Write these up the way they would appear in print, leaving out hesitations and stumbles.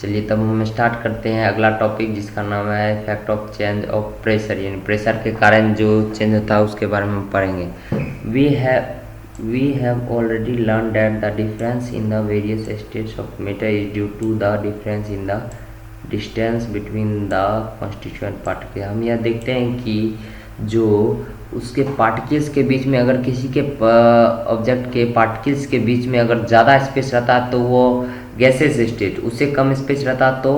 चलिए तब हम स्टार्ट करते हैं अगला टॉपिक, जिसका नाम है effect of change of pressure, यानी प्रेशर के कारण जो चेंज होता है उसके बारे में हम पढ़ेंगे। We have already learn that the difference in the various states of matter is due to the difference in the distance between the constituent particle. हम यह देखते हैं कि जो उसके पार्टिकल्स के बीच में, अगर किसी के ऑब्जेक्ट के पार्टिकल्स के बीच में अगर ज़्यादा स्पेस रहता है तो वो गैसेस स्टेट, उससे कम स्पेस रहता तो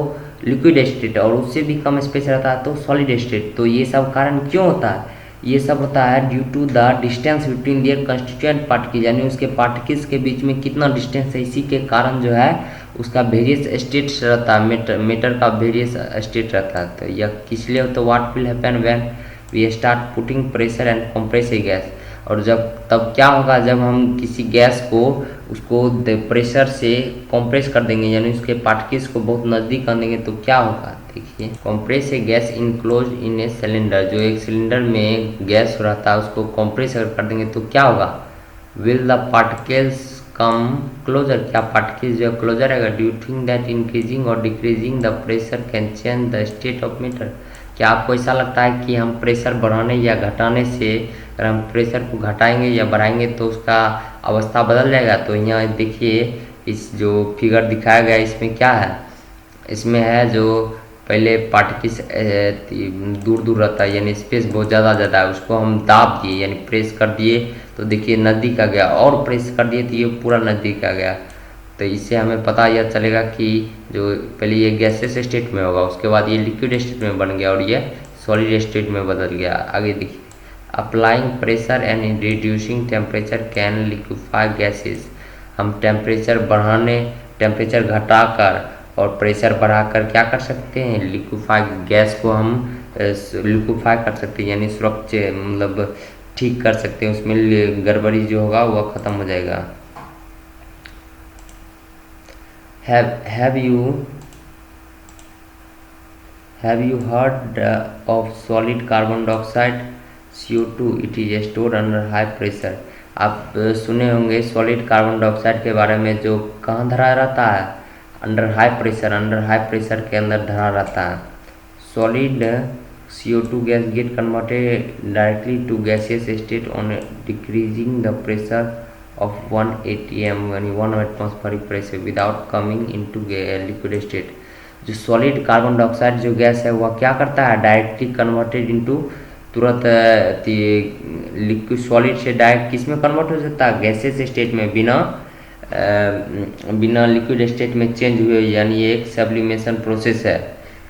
लिक्विड स्टेट, और उससे भी कम स्पेस रहता तो सॉलिड स्टेट। तो ये सब कारण क्यों होता है? ये सब होता है due to the distance between their constituent particle, यानी उसके पार्टिकल्स के बीच में कितना डिस्टेंस है, इसी के कारण जो है उसका वेरियस स्टेट्स रहता है, मैटर का वेरियस स्टेट रहता है। तो यह किस लिए? तो what will happen when we start putting pressure and compress a gas, और जब तब क्या होगा जब हम किसी गैस को उसको प्रेशर से कंप्रेस कर देंगे, यानी उसके पार्टिकल्स को बहुत नज़दीक कर देंगे, तो क्या होगा? देखिए, compress a gas enclose in a cylinder, जो एक सिलेंडर में गैस रहता है उसको कंप्रेस अगर कर देंगे तो क्या होगा? Will the particles come closer, क्या पार्टिकल्स जो क्लोजर आएगा? Do you think that increasing or decreasing the pressure can change the state of matter? क्या आपको ऐसा लगता है कि हम प्रेशर बढ़ाने या घटाने से, अगर हम प्रेशर को घटाएंगे या बढ़ाएंगे तो उसका अवस्था बदल जाएगा? तो यहाँ देखिए, इस जो फिगर दिखाया गया है इसमें क्या है? इसमें है जो पहले पार्टिकल्स दूर दूर रहता है, यानी स्पेस बहुत ज़्यादा है, उसको हम दाब दिए यानी प्रेस कर दिए तो देखिए नज़दीक आ गया, और प्रेस कर दिए तो ये पूरा नज़दीक आ गया। तो इससे हमें पता यह चलेगा कि जो पहले ये गैसेस स्टेट में होगा, उसके बाद ये लिक्विड स्टेट में बन गया और ये सॉलिड स्टेट में बदल गया। आगे देखिए, applying pressure and reducing temperature can liquefy gases. हम टेम्परेचर घटाकर और प्रेशर बढ़ाकर क्या कर सकते हैं? लिक्विफाई गैस को हम लिक्विफाई कर सकते हैं, यानी सुरक्षित मतलब ठीक कर सकते हैं, उसमें गड़बड़ी जो होगा वह ख़त्म हो जाएगा। Have you heard of solid carbon dioxide CO2? It is stored under high pressure. आप सुने होंगे सॉलिड कार्बन डाइऑक्साइड के बारे में, जो कहाँ धरा रहता है? अंडर हाई प्रेशर के अंदर धरा रहता है। Solid CO2 gas get converted directly to gaseous state on decreasing the pressure of 1 atm यानी 1 atmospheric pressure without coming into liquid state। जो सॉलिड कार्बन डाइऑक्साइड जो गैस है वह क्या करता है? डायरेक्टली कन्वर्टेड इनटू, तुरंत लिक्विड सॉलिड से डायरेक्ट किस में कन्वर्ट हो सकता है? गैसेस स्टेट में, बिना लिक्विड स्टेट में चेंज हुए, यानी ये एक सब्लिमेशन प्रोसेस है,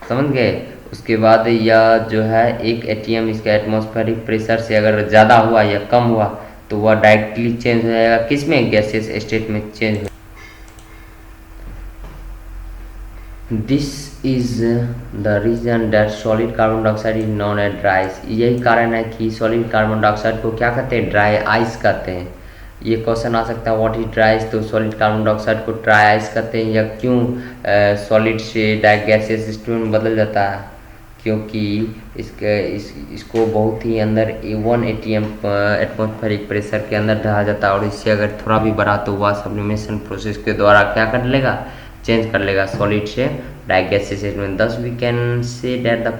समझ गए। उसके बाद यह जो है 1 atm इसका एटमॉस्फेरिक प्रेशर से अगर ज़्यादा हुआ या कम हुआ तो वह डायरेक्टली चेंज हो जाएगा किस में? गैसेस स्टेट में चेंज हो। This is the reason that solid carbon dioxide is known as dry ice. यही कारण है कि सॉलिड कार्बन डाइऑक्साइड को क्या कहते हैं? ड्राई आइस कहते हैं। ये क्वेश्चन आ सकता है व्हाट इज ड्राई आइस, तो सॉलिड कार्बन डाइऑक्साइड को ड्राई आइस कहते हैं। या क्यों सॉलिड से गैसेस स्टेट में बदल जाता है? क्योंकि इसको बहुत ही अंदर 1 atm एटमॉस्फेरिक प्रेशर के अंदर ढहा जाता है, और इससे अगर थोड़ा भी बढ़ा तो वह सब्लिमेशन प्रोसेस के द्वारा क्या कर लेगा? चेंज कर लेगा सॉलिड से गैसेस में। Thus we can say that the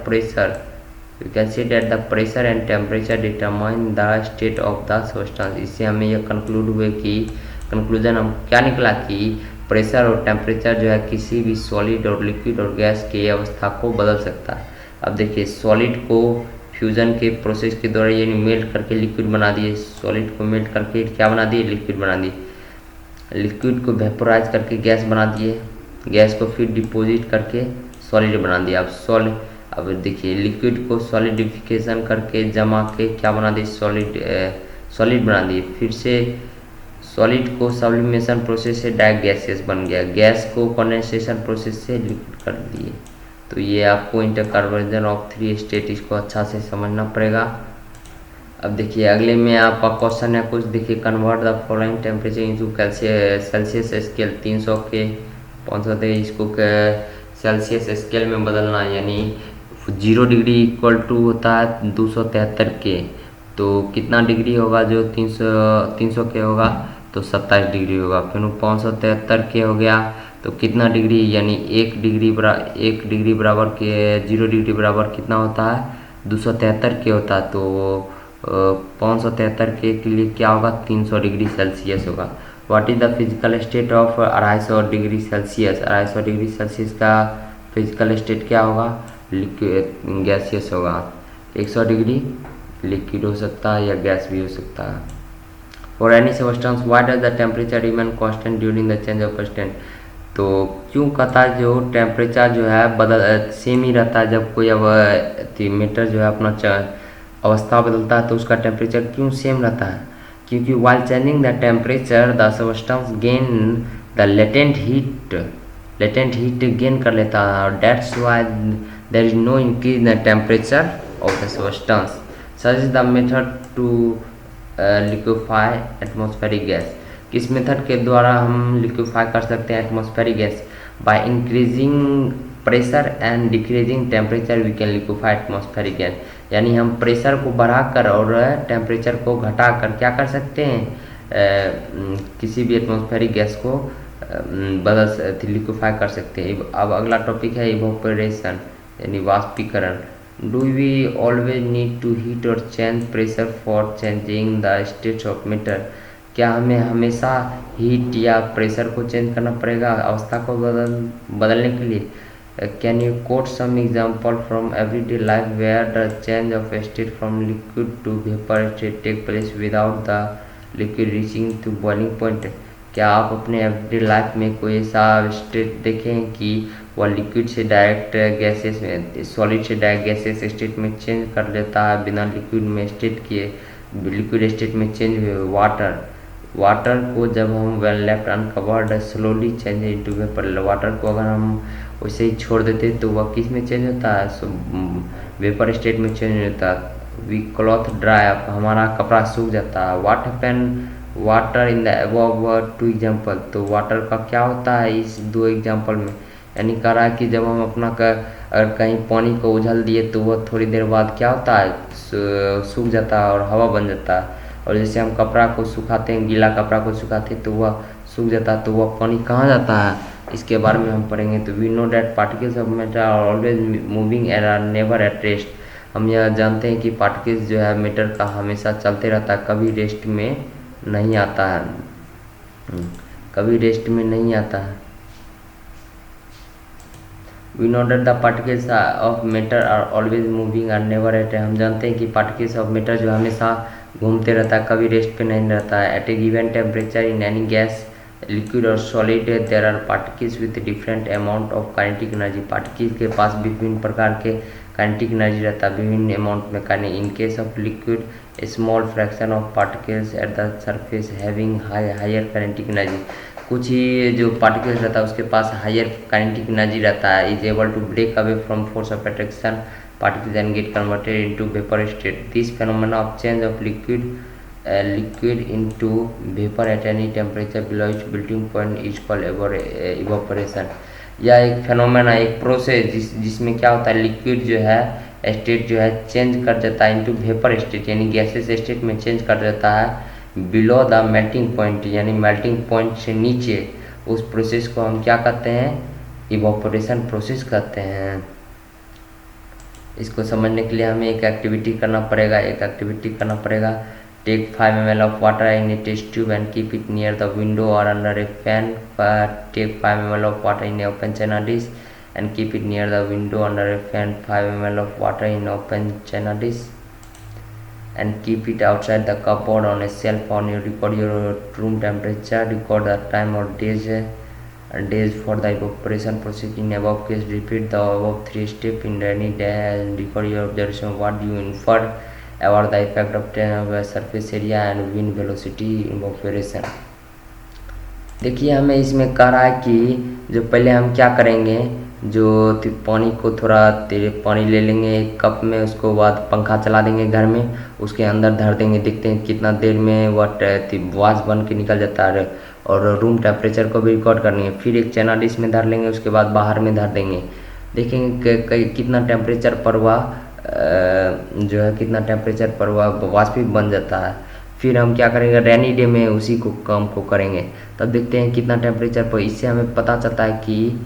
pressure and temperature determine the state of the substance. इससे हमें यह कंक्लूजन हम क्या निकला कि प्रेशर और टेम्परेचर जो है किसी भी सॉलिड और लिक्विड और गैस की अवस्था को बदल सकता है। अब देखिए, सॉलिड को फ्यूजन के प्रोसेस के द्वारा यानी मेल्ट करके लिक्विड बना दिए, सॉलिड को मेल्ट करके क्या बना दिए? लिक्विड बना दिए। लिक्विड को वेपोराइज करके गैस बना दिए, गैस को फिर डिपोजिट करके सॉलिड बना दिया। अब देखिए, लिक्विड को सॉलिडिफिकेशन करके जमा के क्या बना दिए? सॉलिड बना दिए। फिर से सॉलिड को सब्लिमेशन प्रोसेस से डायरेक्ट गैसेस बन गया, गैस को कंडेंसेशन प्रोसेस से लिक्विड कर दिए। तो ये आपको इंटरकन्वर्जन ऑफ 3 स्टेट, इसको अच्छा से समझना पड़ेगा। अब देखिए, अगले में आपका क्वेश्चन है कुछ, देखिए, convert the following temperature into Celsius scale 300 के 500 थे, इसको सेल्सियस स्केल में बदलना, यानी 0 डिग्री इक्वल टू होता है 273 के, तो कितना डिग्री होगा? जो 300 के होगा तो 27 डिग्री होगा। फिर 573 के हो गया तो कितना डिग्री, यानी 1 डिग्री बराबर के 0 डिग्री बराबर कितना होता है, 273 के होता है। तो 573 के लिए क्या होगा, 300 डिग्री सेल्सियस होगा। What is the physical state of 250 degree Celsius, 250 degree Celsius का फिजिकल स्टेट क्या होगा, लिक्विड गैसियस होगा। 100 डिग्री लिक्विड हो सकता है या गैस भी हो सकता है। For any substance why does the temperature remain constant during the change of state, तो क्यों कहता है जो टेम्परेचर जो है सेम ही रहता है जब कोई अब मीटर जो है अपना अवस्था बदलता है तो उसका टेम्परेचर क्यों सेम रहता है, क्योंकि while changing the temperature the substance gain the latent heat gain कर लेता है, और that's why there is no increase in the temperature of the substance. Such is the method to liquefy atmospheric gas, किस method के द्वारा हम liquefy कर सकते हैं atmospheric gas, by increasing pressure and decreasing temperature we can liquefy atmospheric gas, यानी हम pressure को बढ़ाकर और टेम्परेचर को घटाकर क्या कर सकते हैं, किसी भी एटमॉस्फेरिक गैस को लिक्विफाई कर सकते हैं। अब अगला टॉपिक है इवोपरेशन यानी वाष्पीकरण। Do we always need to heat or change pressure for changing the state of matter, क्या हमें हमेशा हीट या प्रेशर को चेंज करना पड़ेगा अवस्था को बदलने के लिए। Can you quote some example from everyday life where the change of state from liquid to vapour state take place without the liquid reaching to boiling point, क्या आप अपने एवरीडे लाइफ में कोई ऐसा स्टेट देखें कि वह लिक्विड से डायरेक्ट गैसेस में, सॉलिड से डायरेक्ट गैसेस स्टेट में चेंज कर लेता है बिना लिक्विड में स्टेट किए, लिक्विड स्टेट में चेंज हुए। वाटर को जब हम well left uncovered slowly change into vapour, water को अगर हम वैसे ही छोड़ देते तो वह किस में चेंज होता है, वेपर स्टेट में चेंज होता है। वी क्लॉथ ड्राई अप, हमारा कपड़ा सूख जाता है। What happen water in the above 2 example, तो वाटर का क्या होता है इस 2 एग्जाम्पल में, यानी कह रहा है कि जब हम अपना अगर कहीं पानी को उझल दिए तो वह थोड़ी देर बाद क्या होता है, सूख जाता है और हवा बन जाता है। और जैसे हम कपड़ा को सुखाते हैं, गीला कपड़ा को सुखाते हैं तो वह सूख जाता है, तो वह पानी कहाँ जाता है, इसके बारे में हम पढ़ेंगे। तो we know that particles of matter are always moving and are never at rest, हम यह जानते हैं कि पार्टिकल्स जो है मैटर का हमेशा चलते रहता है, कभी रेस्ट में नहीं आता है, कभी रेस्ट में नहीं आता है। We know that the particles of matter are always moving are never at, हम जानते हैं कि पार्टिकल्स ऑफ मैटर जो हमेशा घूमते रहता है, कभी रेस्ट पे नहीं रहता है। At a given temperature in any gas liquid or solid there are particles with different amount of kinetic energy, particles के पास विभिन्न प्रकार के काइनेटिक एनर्जी रहता है, विभिन्न अमाउंट में kinetic. In case of liquid a small fraction of particles at the surface having higher kinetic energy, कुछ ही जो पार्टिकल्स रहता है उसके पास हायर काइनेटिक एनर्जी रहता है, is able to break away from force of attraction particles and get converted into vapor state. This phenomena of change of liquid into vapor at any temperature below its melting point is called evaporation. यह एक phenomena, एक process जिसमें क्या होता है, liquid जो है state जो है चेंज कर देता है इनटू वेपर स्टेट, यानी गैसेस स्टेट में चेंज कर देता है बिलो द मेल्टिंग पॉइंट, यानी मेल्टिंग पॉइंट से नीचे। उस प्रोसेस को हम क्या कहते हैं, इवापोरेशन प्रोसेस कहते हैं। इसको समझने के लिए हमें एक एक्टिविटी करना पड़ेगा, take 5 ml of water in a test tube and keep it near the window or under a fan. Take 5 ml of water in a open china dish and keep it near the window under a fan. 5 ml of water in open china dish and keep it outside the cupboard on a shelf. On you record your room temperature, record the time or days for the evaporation process. In above case, repeat the above 3 steps in any day and record your observation. What do you infer about the effect of surface area and wind velocity evaporation? देखिए हमें इसमें कह रहा है कि जो पहले हम क्या करेंगे, जो पानी को थोड़ा तेरे पानी ले लेंगे एक कप में, उसको बाद पंखा चला देंगे घर में, उसके अंदर धर देंगे, देखते हैं कितना देर में वह वाष्प बन के निकल जाता है, और रूम टेम्परेचर को भी रिकॉर्ड करनी है। फिर एक चाइना डिश में धर लेंगे, उसके बाद बाहर में धर देंगे, देखेंगे कितना टेम्परेचर पर हुआ जो है, कितना टेम्परेचर पर हुआ वाष्प बन जाता है। फिर हम क्या करेंगे, रेनी डे में उसी को काम को करेंगे। तब देखते हैं कितना टेम्परेचर पर। इससे हमें पता चलता है कि